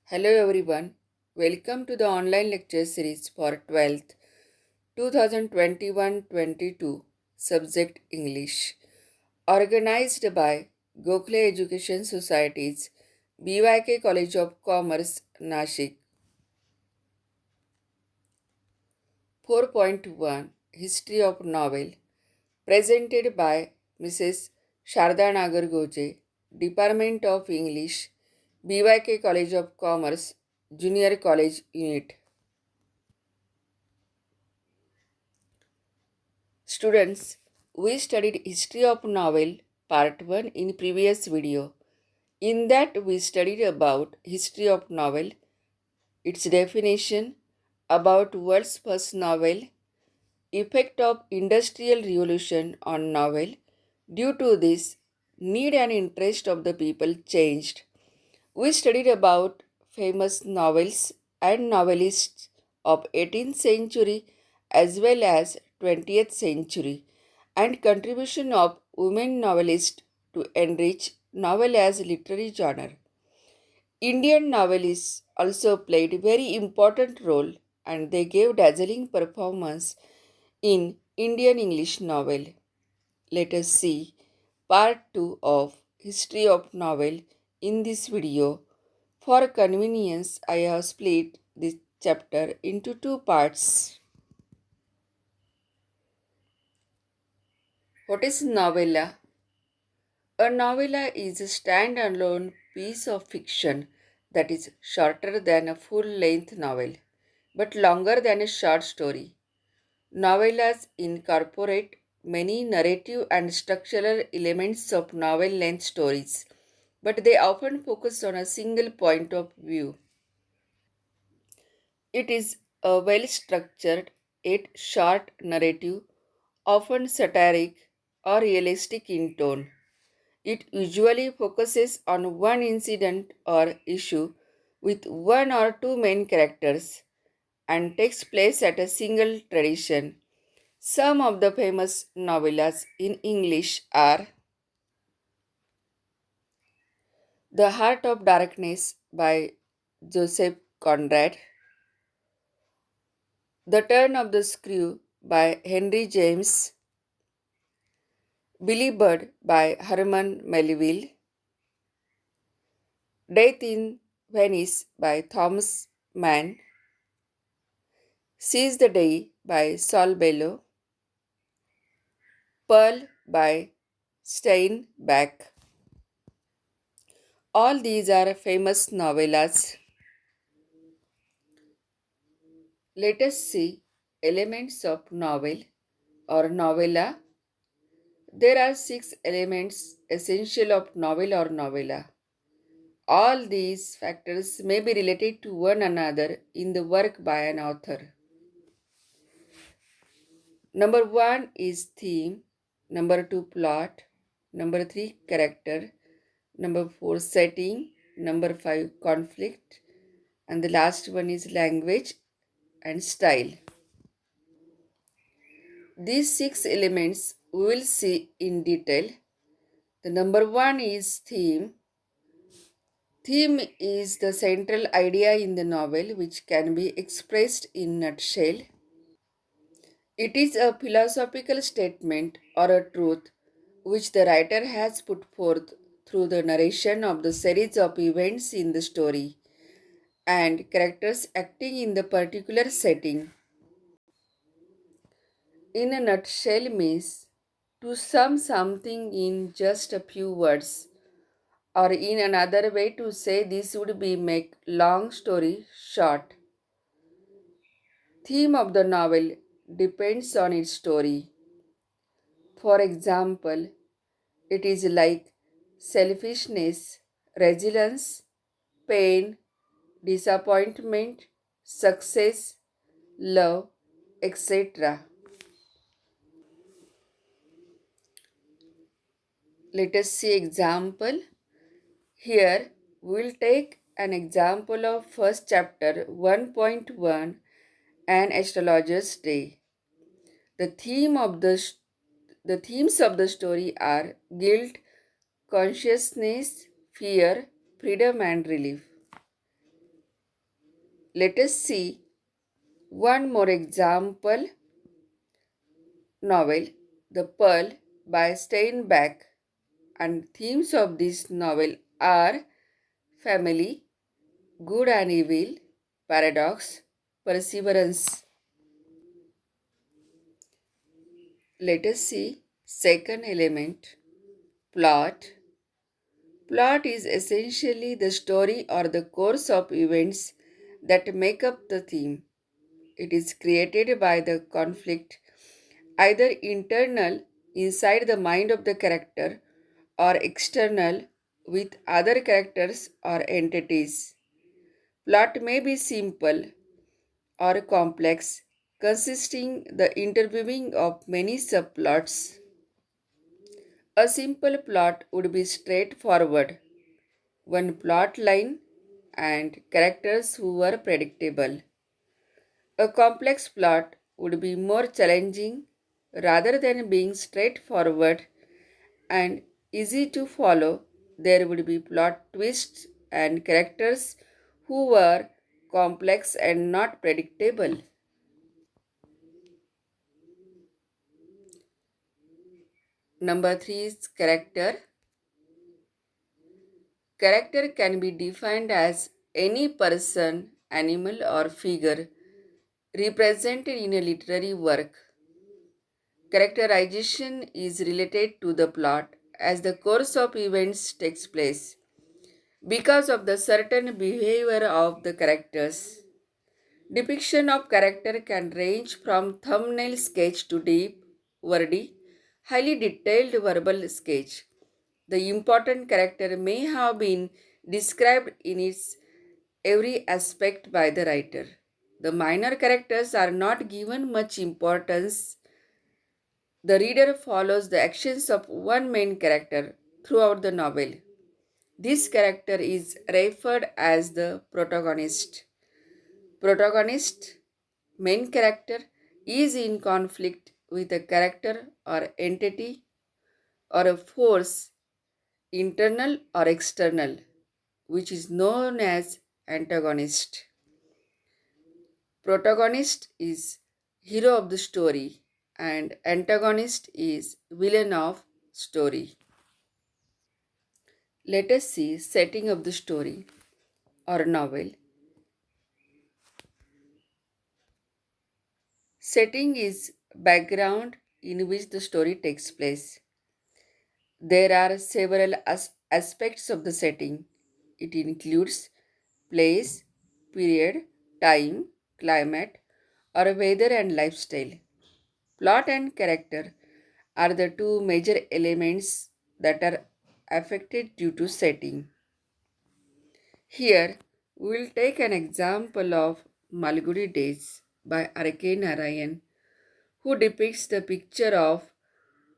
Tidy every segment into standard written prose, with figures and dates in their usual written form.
Hello everyone, welcome to the online lecture series for 12th 2021-22 subject English, organized by Gokhale Education Society's BYK College of Commerce, Nashik. 4.1 History of Novel, presented by Mrs. Sharda Nagargoje, Department of English, BYK College of Commerce, Junior College Unit. Students, we studied History of Novel Part 1 in previous video. In that we studied about History of Novel, its definition, about world's first novel, effect of Industrial Revolution on novel. Due to this, need and interest of the people changed. We studied about famous novels and novelists of 18th century as well as 20th century and contribution of women novelists to enrich novel as literary genre. Indian novelists also played a very important role and they gave dazzling performance in Indian English novel. Let us see part 2 of History of Novel in this video. For convenience, I have split this chapter into two parts. What is novella? A novella is a stand-alone piece of fiction that is shorter than a full-length novel, but longer than a short story. Novellas incorporate many narrative and structural elements of novel-length stories, but they often focus on a single point of view. It is a well-structured yet short narrative, often satiric or realistic in tone. It usually focuses on one incident or issue with one or two main characters and takes place at a single tradition. Some of the famous novellas in English are The Heart of Darkness by Joseph Conrad, The Turn of the Screw by Henry James, Billy Budd by Herman Melville, Death in Venice by Thomas Mann, Seize the Day by Saul Bellow, Pearl by Steinbeck. All these are famous novellas. Let us see elements of novel or novella. There are 6 elements essential of novel or novella. All these factors may be related to one another in the work by an author. Number 1 is theme, number 2 plot, number 3 character, number 4 setting, number 5 conflict, and the last one is language and style. These 6 elements we will see in detail. The number 1 is theme. Theme is the central idea in the novel which can be expressed in a nutshell. It is a philosophical statement or a truth which the writer has put forth through the narration of the series of events in the story and characters acting in the particular setting. In a nutshell means to sum something in just a few words, or in another way to say this would be make long story short. Theme of the novel depends on its story. For example, it is like selfishness, resilience, pain, disappointment, success, love, etc. Let us see example. Here we will take an example of first chapter 1.1 An Astrologer's Day. The themes of the story are guilt, consciousness, fear, freedom and relief. Let us see one more example novel, The Pearl by Steinbeck, and themes of this novel are family, good and evil, paradox, perseverance. Let us see second element, plot. Plot is essentially the story or the course of events that make up the theme. It is created by the conflict, either internal inside the mind of the character or external with other characters or entities. Plot may be simple or complex, consisting the interweaving of many subplots. A simple plot would be straightforward, one plot line and characters who were predictable. A complex plot would be more challenging rather than being straightforward and easy to follow. There would be plot twists and characters who were complex and not predictable. Number 3 is character. Character can be defined as any person, animal, or figure represented in a literary work. Characterization is related to the plot as the course of events takes place because of the certain behavior of the characters. Depiction of character can range from thumbnail sketch to deep, wordy, highly detailed verbal sketch. The important character may have been described in its every aspect by the writer. The minor characters are not given much importance. The reader follows the actions of one main character throughout the novel. This character is referred as the protagonist. Protagonist, main character, is in conflict with a character or entity or a force, internal or external, which is known as antagonist. Protagonist is hero of the story and antagonist is villain of story. Let us see setting of the story or novel. Setting is background in which the story takes place. There are several aspects of the setting. It includes place, period, time, climate, or weather and lifestyle. Plot and character are the two major elements that are affected due to setting. Here, we will take an example of Malgudi Days by R.K. Narayan, who depicts the picture of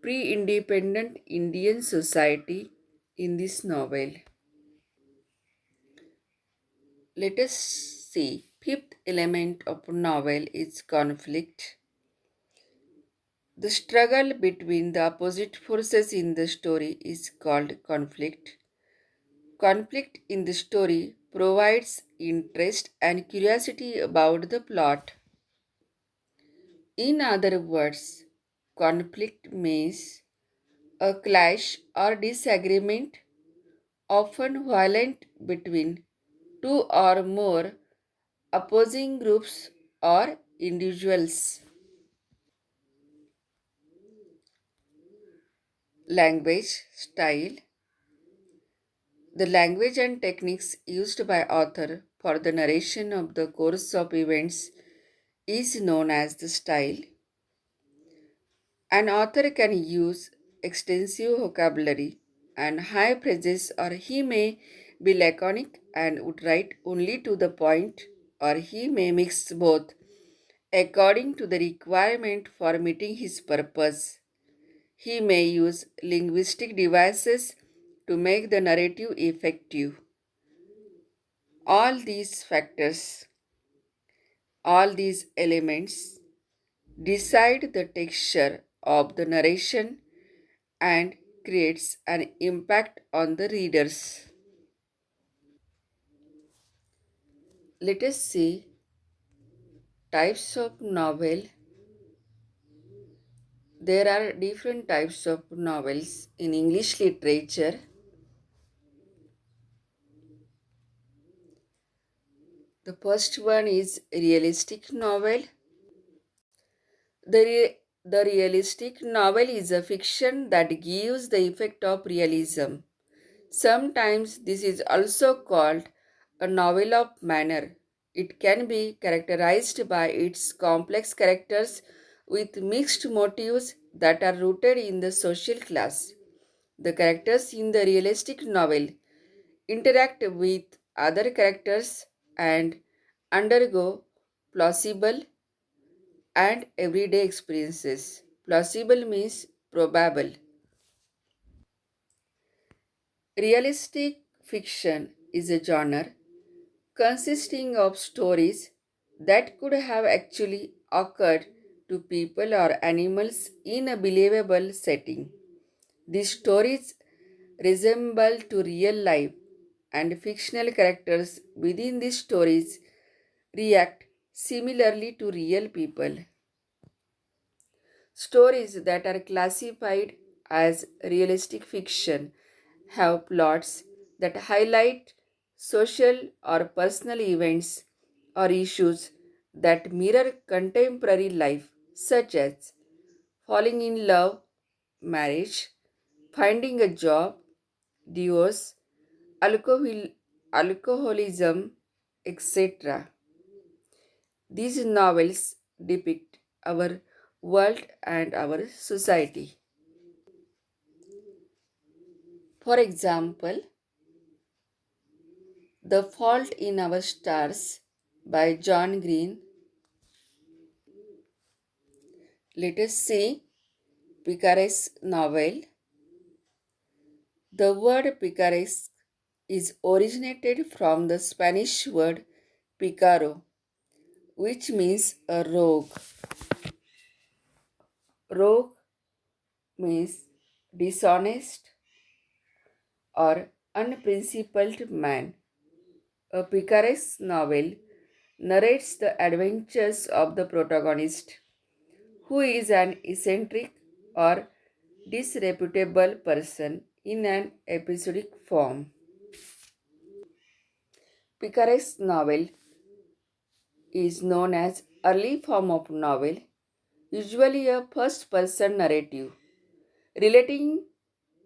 pre-independent Indian society in this novel. Let us see. Fifth element of novel is conflict. The struggle between the opposite forces in the story is called conflict. Conflict in the story provides interest and curiosity about the plot. In other words, conflict means a clash or disagreement, often violent, between two or more opposing groups or individuals. Language, style. The language and techniques used by author for the narration of the course of events is known as the style. An author can use extensive vocabulary and high phrases, or he may be laconic and would write only to the point, or he may mix both according to the requirement for meeting his purpose. He may use linguistic devices to make the narrative effective. All these factors, all these elements decide the texture of the narration and creates an impact on the readers. Let us see Types of novel. There are different types of novels in English literature. The first one is realistic novel. The realistic novel is a fiction that gives the effect of realism. Sometimes this is also called a novel of manner. It can be characterized by its complex characters with mixed motives that are rooted in the social class. The characters in the realistic novel interact with other characters and undergo plausible and everyday experiences. Plausible means probable. Realistic fiction is a genre consisting of stories that could have actually occurred to people or animals in a believable setting. These stories resemble to real life, and fictional characters within these stories react similarly to real people. Stories that are classified as realistic fiction have plots that highlight social or personal events or issues that mirror contemporary life, such as falling in love, marriage, finding a job, divorce, alcohol, alcoholism, etc. These novels depict our world and our society. For example, The Fault in Our Stars by John Green. Let us see Picaresque novel. The word picaresque is originated from the Spanish word picaro, which means a rogue. Rogue means dishonest or unprincipled man. A picaresque novel narrates the adventures of the protagonist, who is an eccentric or disreputable person in an episodic form. Picaresque novel is known as early form of novel, usually a first-person narrative relating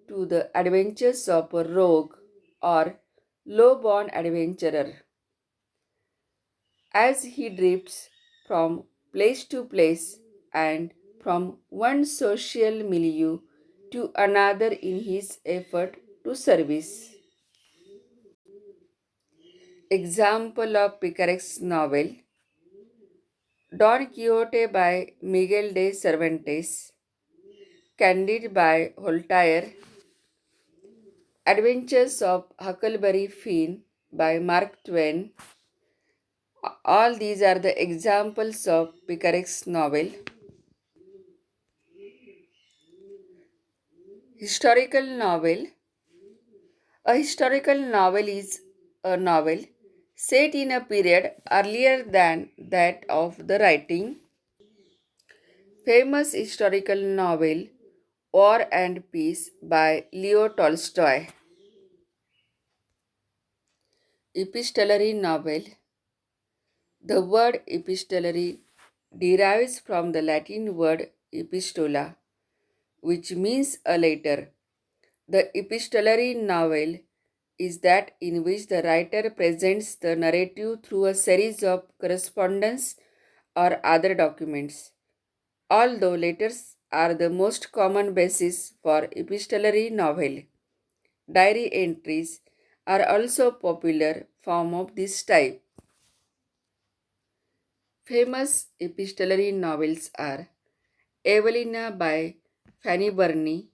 to the adventures of a rogue or low-born adventurer as he drifts from place to place and from one social milieu to another in his effort to service. Example of Picaresque novel: Don Quixote by Miguel de Cervantes, Candide by Voltaire, Adventures of Huckleberry Finn by Mark Twain. All these are the examples of Picaresque novel. Historical novel. A historical novel is a novel set in a period earlier than that of the writing. Famous historical novel War and Peace by Leo Tolstoy. Epistolary novel. The word epistolary derives from the Latin word epistola, which means a letter. The epistolary novel is that in which the writer presents the narrative through a series of correspondence or other documents. Although letters are the most common basis for epistolary novel, diary entries are also popular form of this type. Famous epistolary novels are Evelina by Fanny Burney,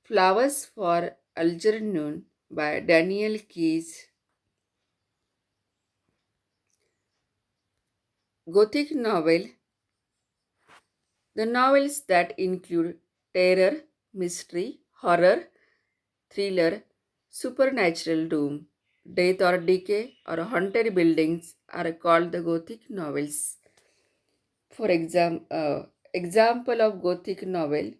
Flowers for Algernon by Daniel Keyes, Gothic novel, the novels that include terror, mystery, horror, thriller, supernatural doom, death or decay, or haunted buildings are called the Gothic novels. For example of Gothic novel,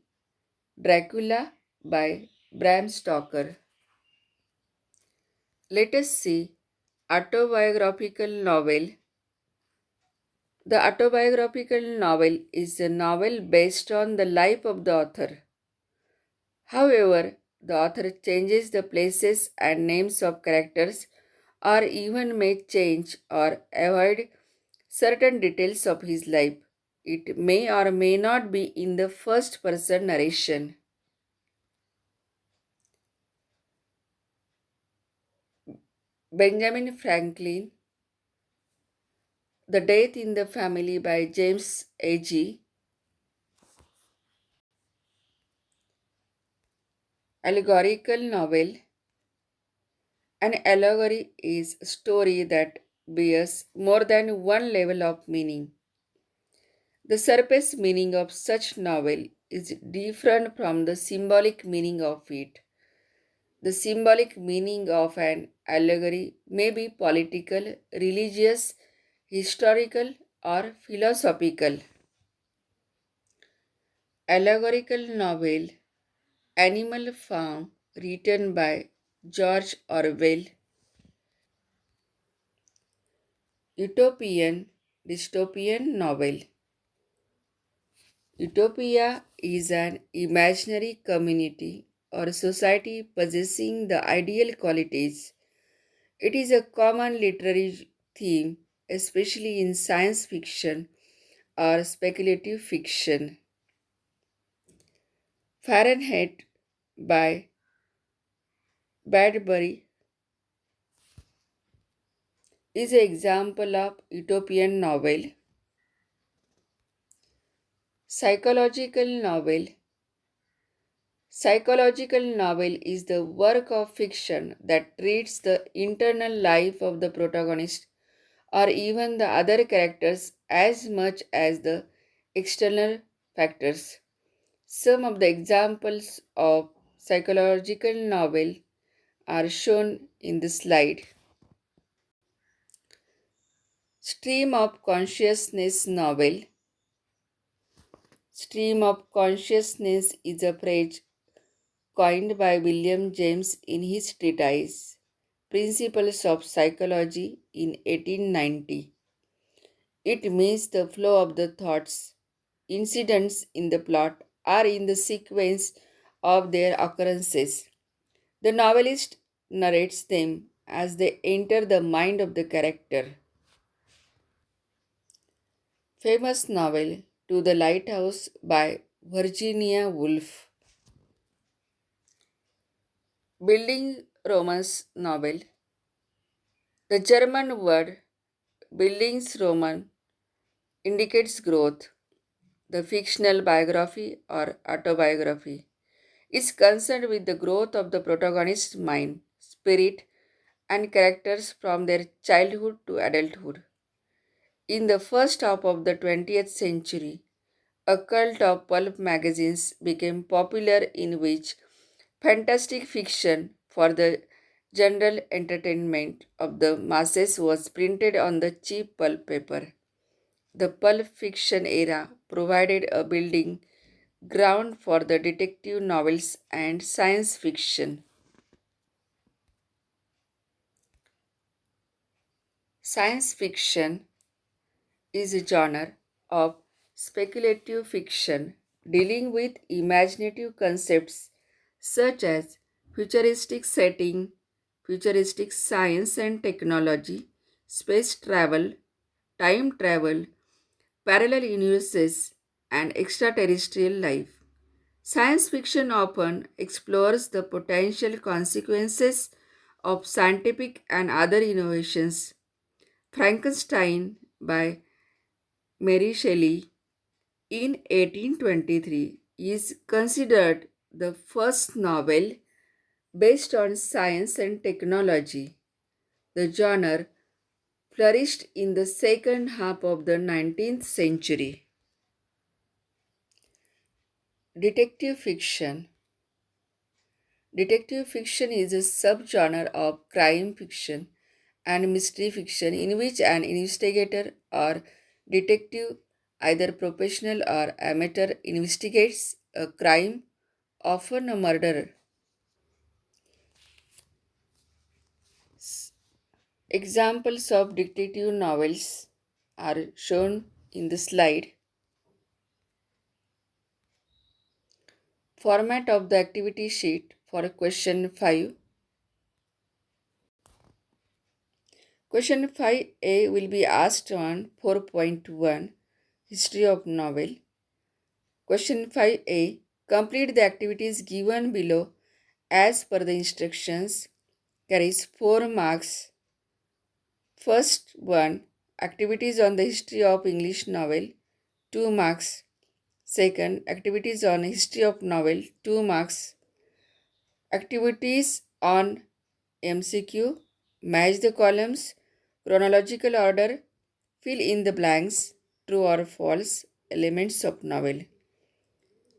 Dracula by Bram Stoker. Let us see autobiographical novel. The autobiographical novel is a novel based on the life of the author. However, the author changes the places and names of characters or even may change or avoid certain details of his life. It may or may not be in the first person narration. Benjamin Franklin, The Death in the Family by James A.G. Allegorical novel. An allegory is a story that bears more than one level of meaning. The surface meaning of such novel is different from the symbolic meaning of it. The symbolic meaning of an allegory may be political, religious, historical, or philosophical. Allegorical novel Animal Farm, written by George Orwell. Utopian dystopian novel. Utopia is an imaginary community or society possessing the ideal qualities. It is a common literary theme, especially in science fiction or speculative fiction. Fahrenheit by Bradbury is an example of utopian novel. Psychological novel. Psychological novel is the work of fiction that treats the internal life of the protagonist or even the other characters as much as the external factors. Some of the examples of psychological novel are shown in the slide. Stream of consciousness novel. Stream of consciousness is a phrase coined by William James in his treatise Principles of Psychology in 1890. It means the flow of the thoughts, incidents in the plot, or in the sequence of their occurrences. The novelist narrates them as they enter the mind of the character. Famous novel To the Lighthouse by Virginia Woolf. Building romance novel. The German word Bildungsroman indicates growth. The fictional biography or autobiography is concerned with the growth of the protagonist's mind, spirit, and characters from their childhood to adulthood. In the first half of the 20th century, a cult of pulp magazines became popular in which fantastic fiction for the general entertainment of the masses was printed on the cheap pulp paper. The pulp fiction era provided a building ground for the detective novels and science fiction. Science fiction is a genre of speculative fiction dealing with imaginative concepts such as futuristic setting, futuristic science and technology, space travel, time travel, parallel universes, and extraterrestrial life. Science fiction often explores the potential consequences of scientific and other innovations. Frankenstein by Mary Shelley in 1823 is considered the first novel based on science and technology. The genre flourished in the second half of the 19th century. Detective fiction. Detective fiction is a subgenre of crime fiction and mystery fiction in which an investigator or detective, either professional or amateur, investigates a crime, often a murder. Examples of detective novels are shown in the slide. Format of the activity sheet for question 5. Question 5a will be asked on 4.1 History of Novel. Question 5a. Complete the activities given below as per the instructions. Carries 4 marks. First one, activities on the history of English novel, 2 marks. Second, activities on history of novel, 2 marks. Activities on MCQ, match the columns, chronological order, fill in the blanks, true or false, elements of novel.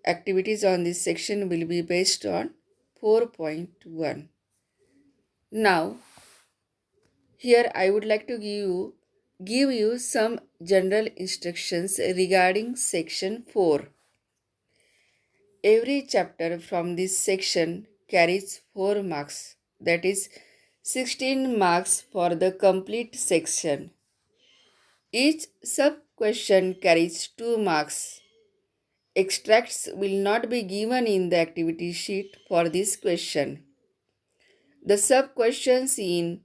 Activities on this section will be based on 4.1. Now, here I would like to give you some general instructions regarding section 4. Every chapter from this section carries 4 marks, that is 16 marks for the complete section. Each sub-question carries 2 marks. Extracts will not be given in the activity sheet for this question. The sub-questions in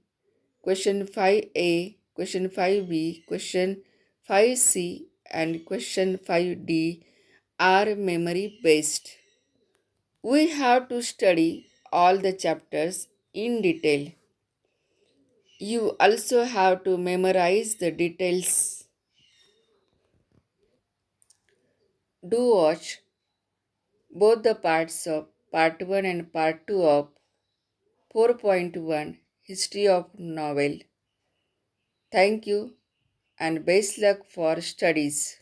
question 5a, question 5b, question 5c and question 5d are memory based. We have to study all the chapters in detail. You also have to memorize the details. Do watch both the parts of part 1 and part 2 of 4.1 History of Novel. Thank you and best luck for studies.